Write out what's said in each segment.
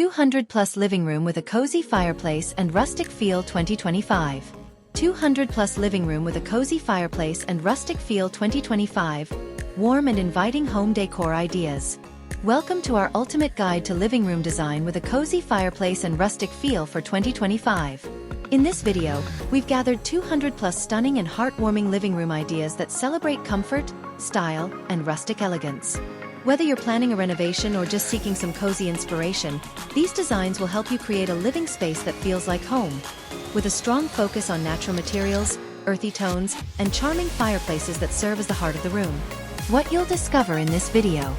200 plus living room with a cozy fireplace and rustic feel 2025. 200 plus living room with a cozy fireplace and rustic feel 2025. Warm and inviting home decor ideas. Welcome to our ultimate guide to living room design with a cozy fireplace and rustic feel for 2025. In this video, we've gathered 200 plus stunning and heartwarming living room ideas that celebrate comfort, style, and rustic elegance. Whether you're planning a renovation or just seeking some cozy inspiration, these designs will help you create a living space that feels like home. With a strong focus on natural materials, earthy tones, and charming fireplaces that serve as the heart of the room. What you'll discover in this video: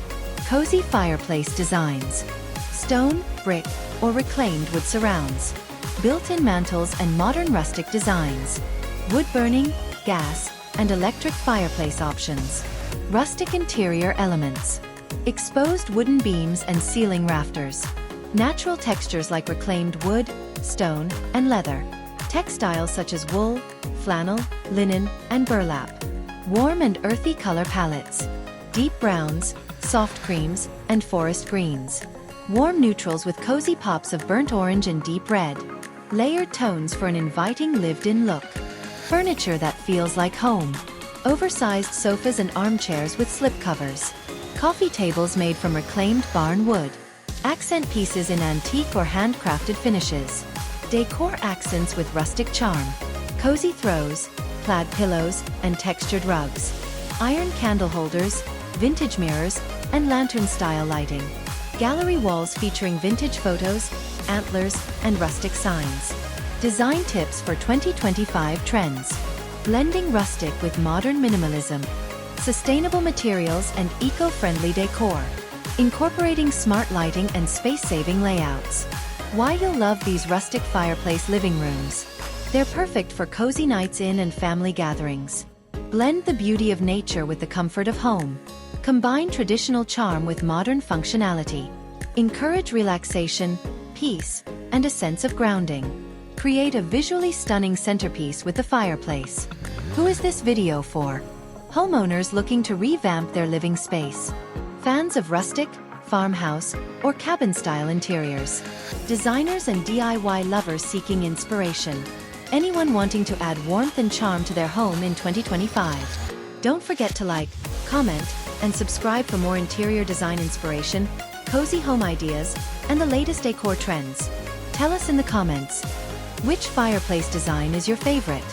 cozy fireplace designs, stone, brick, or reclaimed wood surrounds, built-in mantels and modern rustic designs, wood-burning, gas, and electric fireplace options, rustic interior elements, exposed wooden beams and ceiling rafters, natural textures like reclaimed wood, stone, and leather, textiles such as wool, flannel, linen, and burlap, warm and earthy color palettes, deep browns, soft creams, and forest greens, warm neutrals with cozy pops of burnt orange and deep red, layered tones for an inviting lived-in look, furniture that feels like home, oversized sofas and armchairs with slipcovers, coffee tables made from reclaimed barn wood, accent pieces in antique or handcrafted finishes, decor accents with rustic charm, cozy throws, plaid pillows, and textured rugs, iron candle holders, vintage mirrors, and lantern-style lighting, gallery walls featuring vintage photos, antlers, and rustic signs. Design tips for 2025 trends: blending rustic with modern minimalism, sustainable materials and eco-friendly decor, incorporating smart lighting and space-saving layouts. Why you'll love these rustic fireplace living rooms. They're perfect for cozy nights in and family gatherings. Blend the beauty of nature with the comfort of home. Combine traditional charm with modern functionality. Encourage relaxation, peace, and a sense of grounding. Create a visually stunning centerpiece with the fireplace. Who is this video for? Homeowners looking to revamp their living space. Fans of rustic, farmhouse, or cabin-style interiors. Designers and DIY lovers seeking inspiration. Anyone wanting to add warmth and charm to their home in 2025. Don't forget to like, comment, and subscribe for more interior design inspiration, cozy home ideas, and the latest decor trends. Tell us in the comments, which fireplace design is your favorite?